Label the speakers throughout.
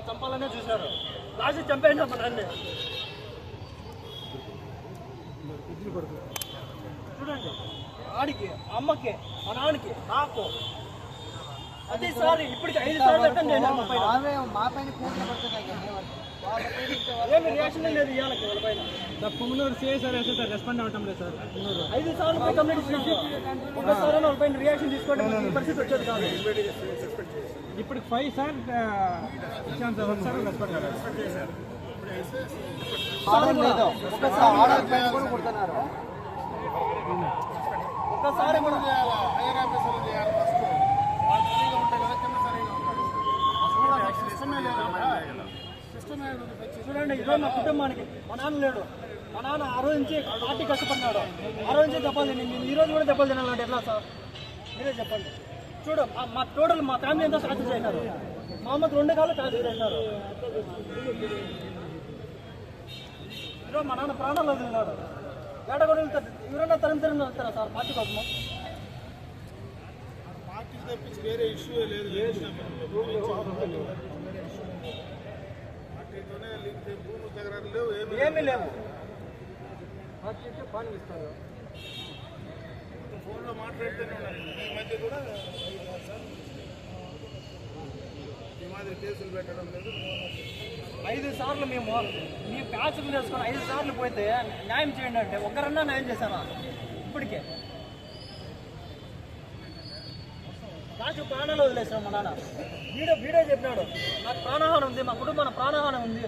Speaker 1: చంపాలనే చూశారు, లాస్ట్ చంపేయండి అమ్మ నన్ను. చూడండి, ఆడికి, అమ్మకి, మా నాన్నకి, నాకు అదే సార్ ఇప్పటికి 5 సార్లు అటెండ్ అయినా ఏమి రియాక్షన్ లేదు. ఇవ్వాలి వాళ్ళ పైన
Speaker 2: పుంగనూరు సిఐసార్ సార్ రెస్పాండ్ అవటం లేదు సార్.
Speaker 1: 5 సార్లు కంప్లీట్ ఇచ్చినాము. ఒక్కసారి వాళ్ళ పైన రియాక్షన్ తీసుకోవడం పరిస్థితి వచ్చేది కాదు.
Speaker 2: ఇప్పుడు 5 సార్ ఇచ్చాను సార్, ఒకసారి రెస్పాండ్ కాదు.
Speaker 1: ఒక్కసారి కూడా చూడండి, ఈరోజు మా కుటుంబానికి మా నాన్న లేడు. మా నాన్న ఆ రోజు నుంచి పార్టీ కష్టపడినాడు. ఆ రోజు నుంచి దెబ్బలు తిని ఈ రోజు కూడా దెబ్బలు తినాలంటే ఎట్లా సార్? మీరే చెప్పండి. చూడు, మా టోటల్ మా ఫ్యామిలీ అంతా సాధ్యం చేసినారు. మా అమ్మకి 2 కాళ్ళు సాధ్యం చేసినారు. ఈరోజు మా నాన్న ప్రాణాలు వదిలినాడు. వేట కూడా వెళ్తారు. ఎవరైనా తరం వెళ్తారా సార్ పార్టీ కోసము?
Speaker 3: పార్టీకి తప్పించి వేరే ఇష్యూ లేదు. పార్టీతోనే భూములు తగరాలు లేవు,
Speaker 1: ఏమీ లేవు. పార్టీకి పాలన ఇస్తారు.
Speaker 3: ఫోన్లో మాట్లాడితేనే ఉన్నారు. ఈ మధ్య కూడా ఈ మాదిరి కేసులు పెట్టడం లేదు.
Speaker 1: 5 సార్లు మేము మీ ప్యాచులు చేసుకొని 5 సార్లు పోతే న్యాయం చేయండి అంటే ఒక్కరన్నా న్యాయం చేశారా? ఇప్పటికే నాకు ప్రాణాలు వదిలేసాం. మా నాన్న వీడియో చెప్పినాడు, నాకు ప్రాణహాని ఉంది, మా కుటుంబానికి ప్రాణహాని ఉంది.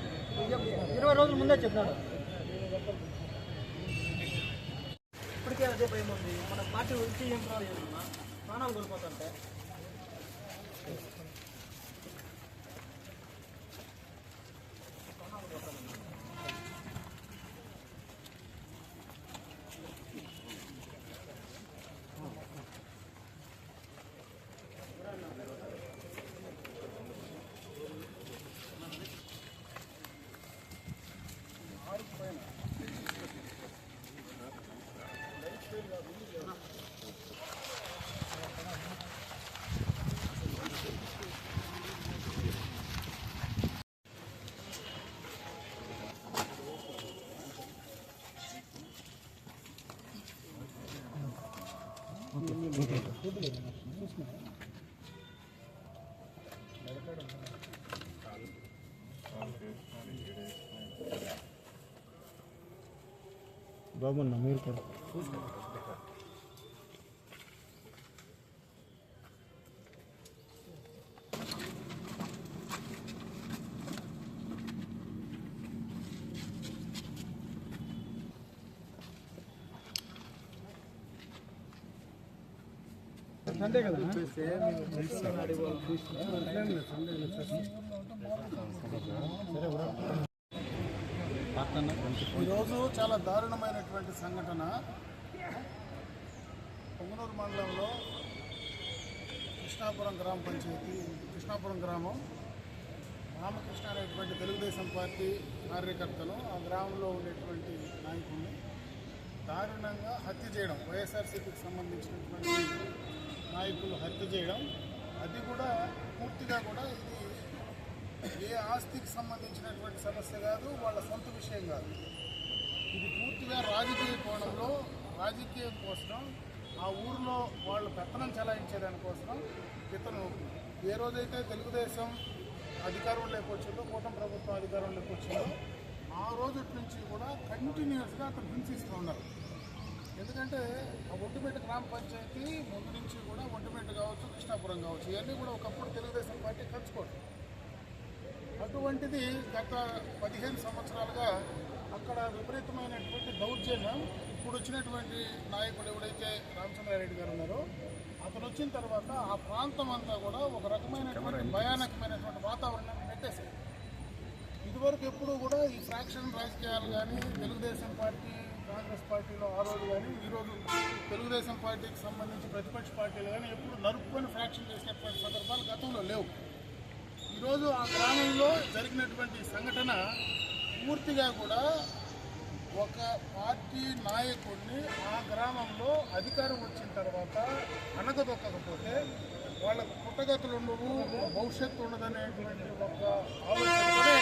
Speaker 1: 20 రోజుల ముందే చెప్పినాడు. ఇప్పటికే అదే భయం ఉంది. మన పార్టీ వచ్చి ఏం ప్రాణాలు కోల్పోతుంటే
Speaker 2: బాగున్నా మీరు కూడా సండే కదా
Speaker 3: ఈరోజు చాలా దారుణమైనటువంటి సంఘటన. పొంగనూరు మండలంలో కృష్ణాపురం గ్రామ పంచాయతీ, కృష్ణాపురం గ్రామం, రామకృష్ణ అనేటువంటి తెలుగుదేశం పార్టీ కార్యకర్తలు ఆ గ్రామంలో ఉండేటువంటి నాయకుడిని దారుణంగా హత్య చేయడం, వైఎస్ఆర్సీపీకి సంబంధించినటువంటి నాయకులు హత్య చేయడం, అది కూడా పూర్తిగా కూడా ఇది ఏ ఆస్తికి సంబంధించినటువంటి సమస్య కాదు, వాళ్ళ సొంత విషయం కాదు. ఇది పూర్తిగా రాజకీయ కోణంలో, రాజకీయం కోసం, ఆ ఊరిలో వాళ్ళు పెత్తనం చెలాయించేదానికోసం ఇతను ఏ రోజైతే తెలుగుదేశం అధికారంలోకి వచ్చిందో, కూటమి ప్రభుత్వం అధికారంలోకి వచ్చిందో ఆ రోజు నుంచి కూడా కంటిన్యూస్గా అతను హింసిస్తూ ఉన్నారు. ఎందుకంటే ఆ ఒంటిమిట్ట గ్రామ పంచాయతీ ముందు నుంచి కూడా ఒంటిమిట్ట కావచ్చు, కృష్ణాపురం కావచ్చు, ఇవన్నీ కూడా ఒకప్పుడు తెలుగుదేశం పార్టీ ఖర్చుకోవడం. అటువంటిది గత 15 సంవత్సరాలుగా అక్కడ విపరీతమైనటువంటి దౌర్జన్యం. ఇప్పుడు వచ్చినటువంటి నాయకుడు ఎవడైతే రామచంద్రారెడ్డి గారు ఉన్నారో అతను వచ్చిన తర్వాత ఆ ప్రాంతం అంతా కూడా ఒక రకమైనటువంటి భయానకమైనటువంటి వాతావరణాన్ని నెట్టేశారు. ఇదివరకు ఎప్పుడూ కూడా ఈ ఫ్రాక్షన్ రాజకీయాలు కానీ తెలుగుదేశం పార్టీ కాంగ్రెస్ పార్టీలో ఆ రోజు కానీ ఈరోజు తెలుగుదేశం పార్టీకి సంబంధించి ప్రతిపక్ష పార్టీలు కానీ ఎప్పుడు నరుపుకొని ఫ్రాక్షన్ చేసినటువంటి సందర్భాలు గతంలో లేవు. ఈరోజు ఆ గ్రామంలో జరిగినటువంటి సంఘటన పూర్తిగా కూడా ఒక పార్టీ నాయకుడిని ఆ గ్రామంలో అధికారం వచ్చిన తర్వాత అనగదొక్కకపోతే వాళ్ళకు పుట్టగతులు ఉండవు, భవిష్యత్తు ఉండదనేటువంటి ఒక ఆలోచనతోనే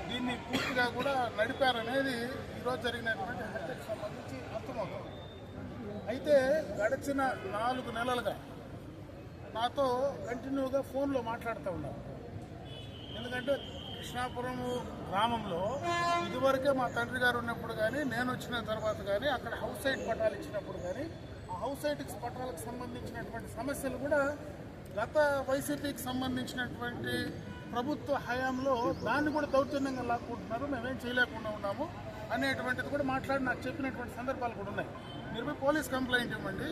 Speaker 3: దీన్ని పూర్తిగా కూడా నడిపారనేది ఈరోజు జరిగినటువంటి హత్యకు సంబంధించి అర్థమవుతుంది. అయితే గడిచిన 4 నెలలుగా నాతో కంటిన్యూగా ఫోన్లో మాట్లాడుతూ ఉన్నారు. ఎందుకంటే కృష్ణాపురం గ్రామంలో ఇదివరకే మా తండ్రి గారు ఉన్నప్పుడు కానీ నేను వచ్చిన తర్వాత కానీ అక్కడ హౌస్ సైట్ పట్టాలు ఇచ్చినప్పుడు కానీ ఆ హౌస్ సైట్ పట్టాలకు సంబంధించినటువంటి సమస్యలు కూడా గత వైసీపీకి సంబంధించినటువంటి ప్రభుత్వ హయాంలో దాన్ని కూడా దౌర్జన్యంగా లాక్కుంటున్నారు, మేమేం చేయలేకుండా ఉన్నాము అనేటువంటిది కూడా మాట్లాడి నాకు చెప్పినటువంటి సందర్భాలు కూడా ఉన్నాయి. మీరు పోయి పోలీస్ కంప్లైంట్ ఇవ్వండి,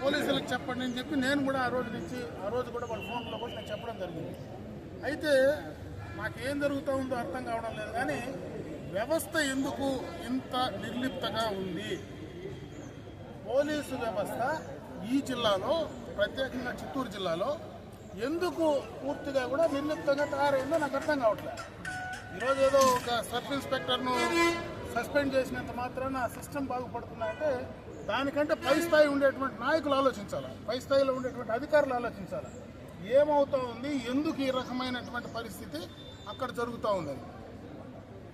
Speaker 3: పోలీసులకు చెప్పండి అని చెప్పి నేను కూడా ఆ రోజు కూడా వాళ్ళ ఫోన్లో కూడా నేను చెప్పడం జరిగింది. అయితే నాకేం జరుగుతూ ఉందో అర్థం కావడం లేదు. కానీ వ్యవస్థ ఎందుకు ఇంత నిర్లిప్తగా ఉంది? పోలీసు వ్యవస్థ ఈ జిల్లాలో, ప్రత్యేకంగా చిత్తూరు జిల్లాలో ఎందుకు పూర్తిగా కూడా నిర్లిప్తంగా తయారైందో నాకు అర్థం కావట్లేదు. ఈరోజు ఏదో ఒక సబ్ ఇన్స్పెక్టర్ను సస్పెండ్ చేసినంత మాత్రాన సిస్టమ్ బాగుపడుతుందంటే దానికంటే పై స్థాయి ఉండేటువంటి నాయకులు ఆలోచించాలి, పై స్థాయిలో ఉండేటువంటి అధికారులు ఆలోచించాలి. ఏమవుతూ ఉంది, ఎందుకు ఈ రకమైనటువంటి పరిస్థితి అక్కడ జరుగుతూ ఉందని.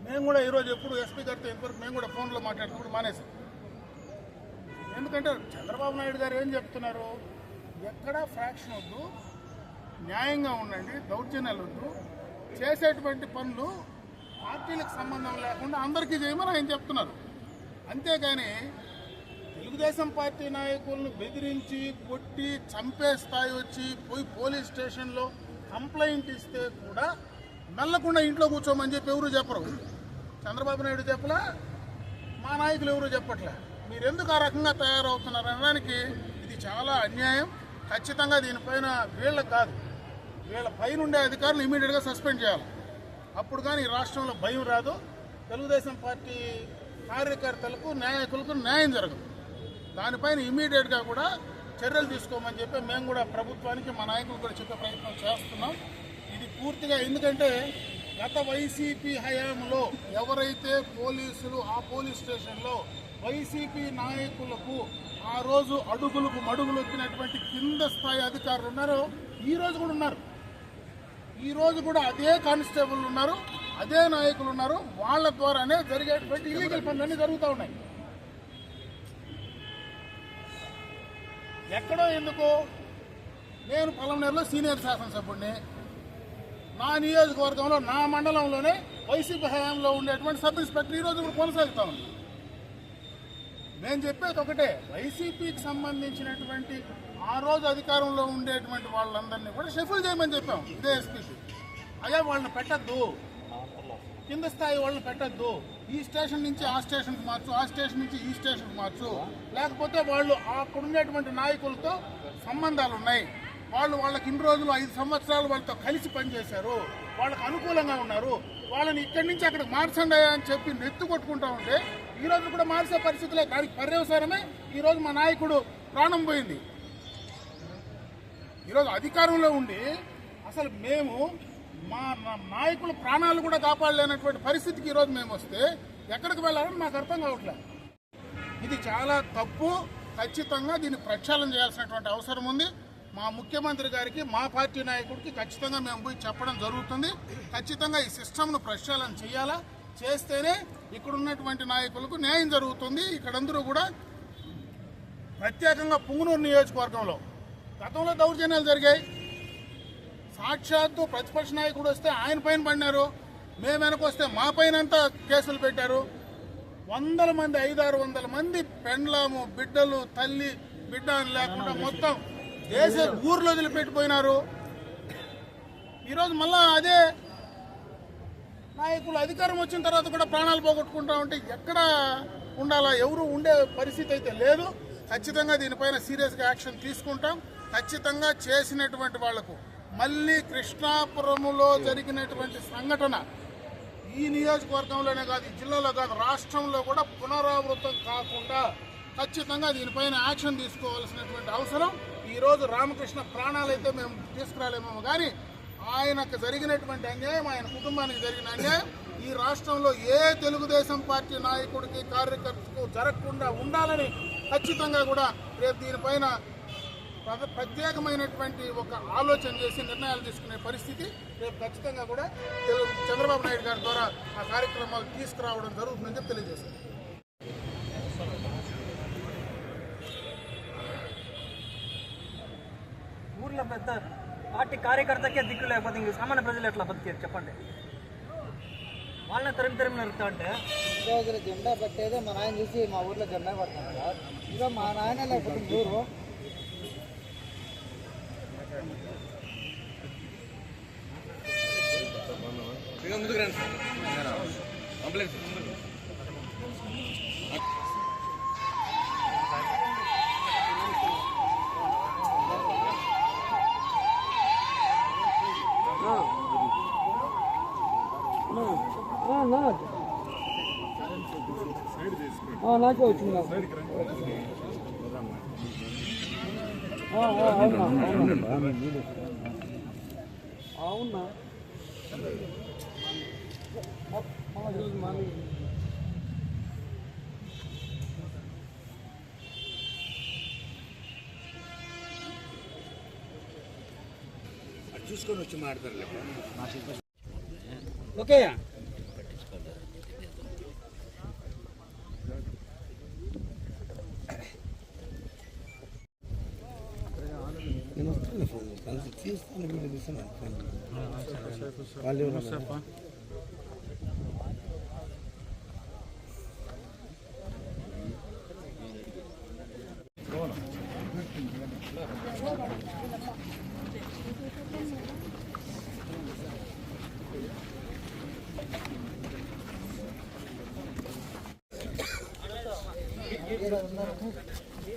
Speaker 3: మేము కూడా ఈరోజు ఎప్పుడు ఎస్పీ గారితో ఇంతవరకు మేము కూడా ఫోన్లో మాట్లాడుతున్నప్పుడు మానేసాం. ఎందుకంటే చంద్రబాబు నాయుడు గారు ఏం చెప్తున్నారు, ఎక్కడ ఫ్రాక్షన్ వద్దు, న్యాయంగా ఉండండి, దౌర్జన్యాలు వద్దు, చేసేటువంటి పనులు పార్టీలకు సంబంధం లేకుండా అందరికీ చేయమని ఆయన చెప్తున్నారు. అంతేగాని తెలుగుదేశం పార్టీ నాయకులను బెదిరించి కొట్టి చంపే స్థాయి వచ్చి పోయి పోలీస్ స్టేషన్లో కంప్లైంట్ ఇస్తే కూడా మెల్లకుండా ఇంట్లో కూర్చోమని చెప్పి ఎవరు చెప్పరు. చంద్రబాబు నాయుడు చెప్పలా, మా నాయకులు ఎవరు చెప్పట్లే. మీరు ఎందుకు ఆ రకంగా తయారవుతున్నారు అనడానికి ఇది చాలా అన్యాయం. ఖచ్చితంగా దీనిపైన వీళ్ళకి కాదు, వీళ్ళ పైన ఉండే అధికారులు ఇమీడియట్గా సస్పెండ్ చేయాలి. అప్పుడు కానీ ఈ రాష్ట్రంలో భయం రాదు, తెలుగుదేశం పార్టీ కార్యకర్తలకు నాయకులకు న్యాయం జరగదు. దానిపైన ఇమీడియట్గా కూడా చర్యలు తీసుకోమని చెప్పి మేము కూడా ప్రభుత్వానికి మా నాయకులు కూడా చెప్పే ప్రయత్నం చేస్తున్నాం. ఇది పూర్తిగా ఎందుకంటే గత వైసీపీ హయాంలో ఎవరైతే పోలీసులు ఆ పోలీస్ స్టేషన్లో వైసీపీ నాయకులకు ఆ రోజు అడుగులకు మడుగులు వచ్చినటువంటి కింద స్థాయి అధికారులు ఉన్నారో ఈ రోజు కూడా ఉన్నారు. ఈ రోజు కూడా అదే కానిస్టేబుల్ ఉన్నారు, అదే నాయకులు ఉన్నారు. వాళ్ళ ద్వారానే జరిగేటువంటి ఇల్లీగల్ పనులన్నీ జరుగుతూ ఉన్నాయి. ఎక్కడో ఎందుకు నేను పలమనేరులో సీనియర్ శాసనసభ్యుడిని, నా నియోజకవర్గంలో నా మండలంలోనే వైసీపీ హయాంలో ఉండేటువంటి సబ్ ఇన్స్పెక్టర్ ఈరోజు కూడా కొనసాగుతా ఉంది. నేను చెప్పేది ఒకటే, వైసీపీకి సంబంధించినటువంటి ఆ రోజు అధికారంలో ఉండేటువంటి వాళ్ళందరినీ కూడా షెఫుల్ చేయమని చెప్పాం ఇదే ఎస్పీకి. అయ్యా వాళ్ళని పెట్టద్దు, కింద స్థాయి వాళ్ళని పెట్టద్దు, ఈ స్టేషన్ నుంచి ఆ స్టేషన్కి మార్చు, ఆ స్టేషన్ నుంచి ఈ స్టేషన్కి మార్చు, లేకపోతే వాళ్ళు అక్కడ ఉండేటువంటి నాయకులతో సంబంధాలు ఉన్నాయి, వాళ్ళకి ఇన్ని రోజులు 5 సంవత్సరాలు వాళ్ళతో కలిసి పనిచేశారు, వాళ్ళకి అనుకూలంగా ఉన్నారు, వాళ్ళని ఇక్కడి నుంచి అక్కడికి మార్చండి అని చెప్పి నెత్తు కొట్టుకుంటా ఉంటే ఈరోజు కూడా మార్చే పరిస్థితులే. దానికి పర్యవసానమే ఈరోజు మా నాయకుడు ప్రాణం పోయింది. ఈరోజు అధికారంలో ఉండి అసలు మేము మా నాయకుల ప్రాణాలు కూడా కాపాడలేనటువంటి పరిస్థితికి ఈరోజు మేము వస్తే ఎక్కడికి వెళ్ళాలని మాకు అర్థం కావట్లేదు. ఇది చాలా తప్పు. ఖచ్చితంగా దీన్ని ప్రక్షాళన చేయాల్సినటువంటి అవసరం ఉంది. మా ముఖ్యమంత్రి గారికి, మా పార్టీ నాయకుడికి ఖచ్చితంగా మేము పోయి చెప్పడం జరుగుతుంది. ఖచ్చితంగా ఈ సిస్టమ్ను ప్రక్షాళన చేయాలా, చేస్తేనే ఇక్కడ ఉన్నటువంటి నాయకులకు న్యాయం జరుగుతుంది. ఇక్కడందరూ కూడా ప్రత్యేకంగా పుంగనూరు నియోజకవర్గంలో గతంలో దౌర్జన్యాలు జరిగాయి. సాక్షాత్తు ప్రతిపక్ష నాయకుడు వస్తే ఆయన పైన పడినారు, మేము వెనకొస్తే మా పైన అంతా కేసులు పెట్టారు. వందల మంది 500-600 మంది పెండ్లాము బిడ్డలు తల్లి బిడ్డ అని లేకుండా మొత్తం దేశ ఊర్లో వదిలిపెట్టిపోయినారు. ఈరోజు మళ్ళా అదే నాయకులు అధికారం వచ్చిన తర్వాత కూడా ప్రాణాలు పోగొట్టుకుంటా ఉంటే ఎక్కడ ఉండాలా? ఎవరు ఉండే పరిస్థితి అయితే లేదు. ఖచ్చితంగా దీనిపైన సీరియస్గా యాక్షన్ తీసుకుంటాం. ఖచ్చితంగా చేసినటువంటి వాళ్లకు మళ్ళీ కృష్ణాపురంలో జరిగినటువంటి సంఘటన ఈ నియోజకవర్గంలోనే కాదు, ఈ జిల్లాలో కాదు, రాష్ట్రంలో కూడా పునరావృతం కాకుండా ఖచ్చితంగా దీనిపైన యాక్షన్ తీసుకోవాల్సినటువంటి అవసరం. ఈరోజు రామకృష్ణ ప్రాణాలైతే మేము తీసుకురాలేమో కానీ ఆయనకు జరిగినటువంటి అన్యాయం, ఆయన కుటుంబానికి జరిగిన అన్యాయం ఈ రాష్ట్రంలో ఏ తెలుగుదేశం పార్టీ నాయకుడికి కార్యకర్తకు జరగకుండా ఉండాలని ఖచ్చితంగా కూడా రేపు దీనిపైన ప్రత్యేకమైనటువంటి ఒక ఆలోచన చేసి నిర్ణయాలు తీసుకునే పరిస్థితి రేపు ఖచ్చితంగా కూడా చంద్రబాబు నాయుడు గారి ద్వారా ఆ కార్యక్రమాలు తీసుకురావడం జరుగుతుందని చెప్పి తెలియజేశారు.
Speaker 1: ఊర్లో పెద్ద పార్టీ కార్యకర్తకే దిక్కు లేకపోతే ఇంక సామాన్య ప్రజలు ఎట్లా బతికేది చెప్పండి? వాళ్ళని తరిమి నరుకుతా అంటే
Speaker 4: దగ్గర జెండా పట్టేదే మా నాయన చూసి మా ఊర్లో జెండా పడతాను సార్. ఇంకా మా నాయన లేకపోతే ఊరు నాకే వచ్చింది. అవునా
Speaker 5: చూసుకొని వచ్చి మాట్లాడతారు.
Speaker 2: ఓకే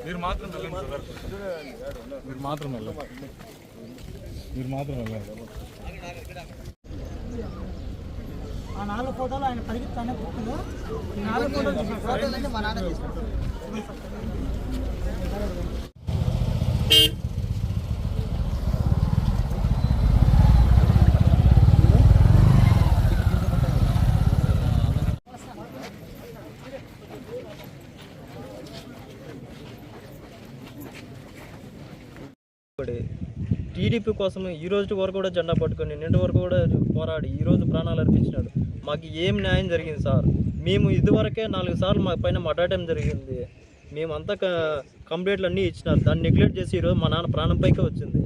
Speaker 6: మీరు మాత్రం వెళ్ళండి.
Speaker 1: ఆ 4 ఫోటోలు ఆయన పరిగెత్తానే బుక్లో 4 ఫోటోలు
Speaker 4: ఫోటోలన్నీ మా నాన్న తీసుకుంటాం.
Speaker 7: టీడీపీ కోసం ఈ రోజు వరకు కూడా జెండా పట్టుకొని నిన్నటి వరకు కూడా పోరాడి ఈరోజు ప్రాణాలు అర్పించినాడు. మాకు ఏం న్యాయం జరిగింది సార్? మేము ఇదివరకే 4 సార్లు మా పైన మర్డర్ జరిగింది. మేమంతా కంప్లైంట్లు అన్నీ ఇచ్చినారు. దాన్ని నెగ్లెక్ట్ చేసి ఈరోజు మా నాన్న ప్రాణంపైకే వచ్చింది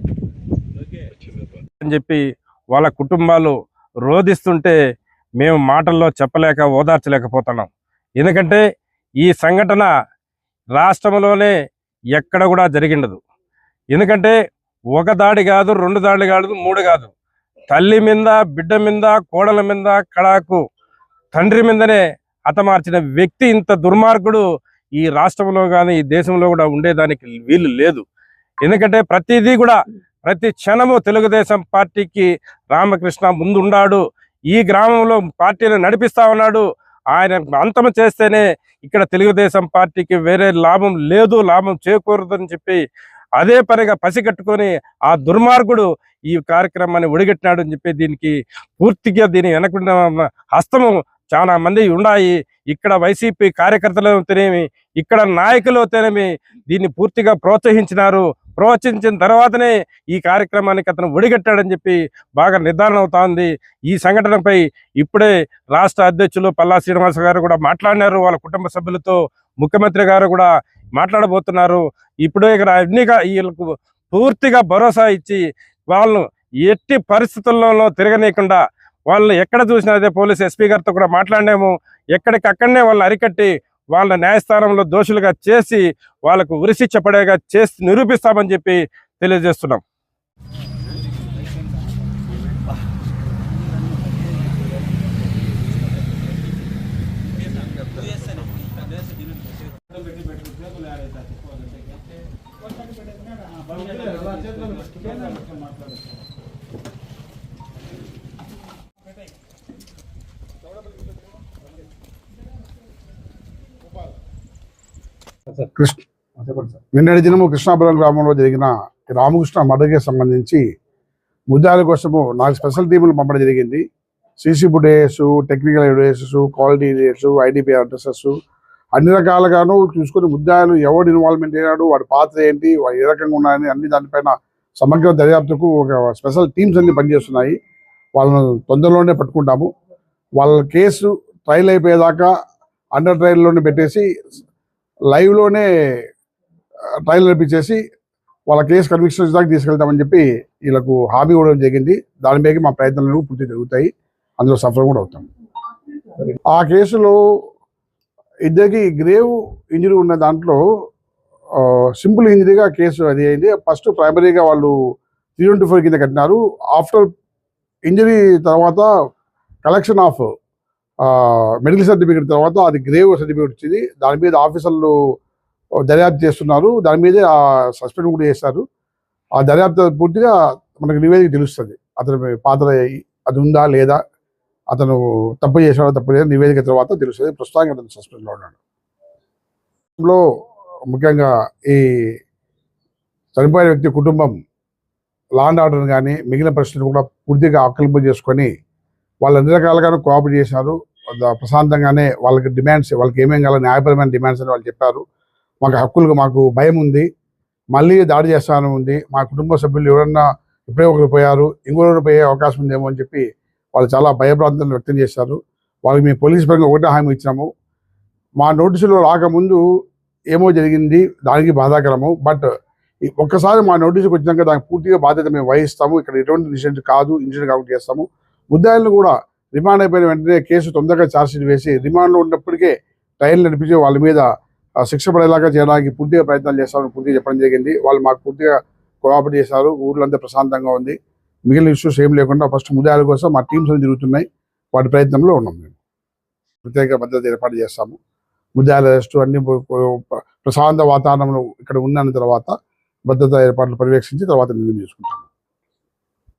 Speaker 8: అని చెప్పి వాళ్ళ కుటుంబాలు రోధిస్తుంటే మేము మాటల్లో చెప్పలేక ఓదార్చలేకపోతున్నాం. ఎందుకంటే ఈ సంఘటన రాష్ట్రంలోనే ఎక్కడ కూడా జరిగిండదు. ఎందుకంటే ఒక దాడి కాదు, 2 దాడులు కాదు, 3 కాదు. తల్లి మీద, బిడ్డ మీద, కోడల మీద, కళాకు తండ్రి మీదనే హతమార్చిన వ్యక్తి ఇంత దుర్మార్గుడు ఈ రాష్ట్రంలో కానీ ఈ దేశంలో కూడా ఉండేదానికి వీలు లేదు. ఎందుకంటే ప్రతిదీ కూడా ప్రతి క్షణము తెలుగుదేశం పార్టీకి రామకృష్ణ ముందుండాడు. ఈ గ్రామంలో పార్టీని నడిపిస్తా ఉన్నాడు. ఆయన అంతం చేస్తేనే ఇక్కడ తెలుగుదేశం పార్టీకి వేరే లాభం లేదు, లాభం చేకూరదని చెప్పి అదే పనిగా పసిగట్టుకొని ఆ దుర్మార్గుడు ఈ కార్యక్రమాన్ని ఒడిగట్టినాడు అని చెప్పి దీనికి పూర్తిగా దీని వెనకుండా హస్తము చాలా మంది ఉన్నాయి. ఇక్కడ వైసీపీ కార్యకర్తలు తినేమి, ఇక్కడ నాయకులు తినేమి దీన్ని పూర్తిగా ప్రోత్సహించినారు. ప్రోత్సహించిన తర్వాతనే ఈ కార్యక్రమానికి అతను ఒడిగట్టాడని చెప్పి బాగా నిర్ధారణ అవుతా ఉంది. ఈ సంఘటనపై ఇప్పుడే రాష్ట్ర అధ్యక్షులు పల్లా శ్రీనివాస గారు కూడా మాట్లాడినారు. వాళ్ళ కుటుంబ సభ్యులతో ముఖ్యమంత్రి గారు కూడా మాట్లాడబోతున్నారు. ఇప్పుడే ఇక్కడ వీళ్ళకు పూర్తిగా భరోసా ఇచ్చి వాళ్ళు ఎట్టి పరిస్థితుల్లోనూ తిరగనీయకుండా వాళ్ళని ఎక్కడ చూసినా అదే పోలీస్ ఎస్పీ గారితో కూడా మాట్లాడినాము. ఎక్కడికక్కడనే వాళ్ళని అరికట్టి వాళ్ళ న్యాయస్థానంలో దోషులుగా చేసి వాళ్ళకు ఉరిశిక్ష పడేగా చేసి నిరూపిస్తామని చెప్పి తెలియజేస్తున్నాం.
Speaker 3: నిన్నటి దినము కృష్ణాపురం గ్రామంలో జరిగిన రామకృష్ణ మర్డర్కి సంబంధించి ముద్దాయిల కోసము 4 స్పెషల్ టీములు పంపడం జరిగింది. CC footages, technical evidences, quality evidence, IDP addresses అన్ని రకాలుగాను చూసుకుని ముద్దాయిలు ఎవరు ఇన్వాల్వ్మెంట్ అయినాడు, వాడి పాత్ర ఏంటి, వాడు ఏ రకంగా ఉన్నాయని అన్ని దానిపైన సమగ్ర దర్యాప్తుకు ఒక స్పెషల్ టీమ్స్ అన్ని పనిచేస్తున్నాయి. వాళ్ళను తొందరలోనే పట్టుకుంటాము. వాళ్ళ కేసు ట్రయల్ అయిపోయేదాకా అండర్ ట్రయల్లోనే పెట్టేసి లైవ్లోనే ట్రయల్ నడిపించేసి వాళ్ళ కేసు కన్విక్షన్స్ దాకా తీసుకెళ్తామని చెప్పి వీళ్ళకు హామీ ఇవ్వడం జరిగింది. దాని మీద మా ప్రయత్నాలు పూర్తి జరుగుతాయి. అందులో సఫలం కూడా అవుతాం. ఆ కేసులో ఇద్దరికి గ్రేవ్ ఇంజరీ ఉన్న దాంట్లో సింపుల్ ఇంజరీగా కేసు అది అయింది. ఫస్ట్ ప్రైమరీగా వాళ్ళు 324 కింద కట్టినారు. ఆఫ్టర్ ఇంజరీ తర్వాత కలెక్షన్ ఆఫ్ మెడికల్ సర్టిఫికేట్ తర్వాత అది గ్రేవ్ సర్టిఫికేట్ వచ్చింది. దాని మీద ఆఫీసర్లు దర్యాప్తు చేస్తున్నారు. దాని మీదే సస్పెండ్ కూడా చేస్తారు. ఆ దర్యాప్తు పూర్తిగా మనకు నివేదిక తెలుస్తుంది. అతని పాత్ర అది ఉందా లేదా, అతను తప్పు చేసాడో తప్పు లేదా నివేదిక తర్వాత తెలుస్తుంది. ప్రస్తుతానికి అతను సస్పెండ్లో ఉన్నాడు. ముఖ్యంగా ఈ చనిపోయిన వ్యక్తి కుటుంబం లా అండ్ ఆర్డర్ కానీ మిగిలిన పరిస్థితులు కూడా పూర్తిగా ఆకలింపు చేసుకొని వాళ్ళు అన్ని రకాలుగాను కోఆపరేట్ చేశారు. ప్రశాంతంగానే వాళ్ళకి డిమాండ్స్, వాళ్ళకి ఏమేం కావాలి న్యాయపరమైన డిమాండ్స్ అని వాళ్ళు చెప్పారు. మాకు హక్కులుగా మాకు భయం ఉంది, మళ్ళీ దాడి చేస్తాను ఉంది, మా కుటుంబ సభ్యులు ఎవరన్నా ఇప్పుడే ఒకరు పోయారు, ఇంకొకరు పోయే అవకాశం ఉందేమో అని చెప్పి వాళ్ళు చాలా భయభ్రాంతులను వ్యక్తం చేశారు. వాళ్ళకి మేము పోలీస్ పరంగా ఒకటే హామీ ఇచ్చాము. మా నోటీసులో రాకముందు ఏమో జరిగింది, దానికి బాధాకరము. బట్ ఒక్కసారి మా నోటీసుకి వచ్చినాక దానికి పూర్తిగా బాధ్యత మేము వహిస్తాము. ఇక్కడ ఎటువంటి ఇన్సిడెంట్ కాకుండా చేస్తాము. ముద్దాయిలను కూడా రిమాండ్ అయిపోయిన వెంటనే కేసు తొందరగా ఛార్జ్షీట్ వేసి రిమాండ్లో ఉన్నప్పటికే ట్రయల్ నడిపించి వాళ్ళ మీద శిక్ష పడేలాగా చేయడానికి పూర్తిగా ప్రయత్నాలు చేస్తామని పూర్తిగా చెప్పడం జరిగింది. వాళ్ళు మాకు పూర్తిగా కోఆపరేట్ చేశారు. ఊర్లంతా ప్రశాంతంగా ఉంది. మిగిలిన ఇష్యూస్ ఏం లేకుండా ఫస్ట్ ముద్దాయిల కోసం మా టీమ్స్ అన్ని తిరుగుతున్నాయి. వాటి ప్రయత్నంలో ఉన్నాం. మేము ప్రత్యేక భద్రత ఏర్పాటు చేస్తాము. ముద్దాయిల అరెస్టు అన్ని ప్రశాంత వాతావరణంలో ఇక్కడ ఉన్న తర్వాత భద్రతా ఏర్పాట్లు పర్యవేక్షించి తర్వాత నిర్ణయం తీసుకుంటాం.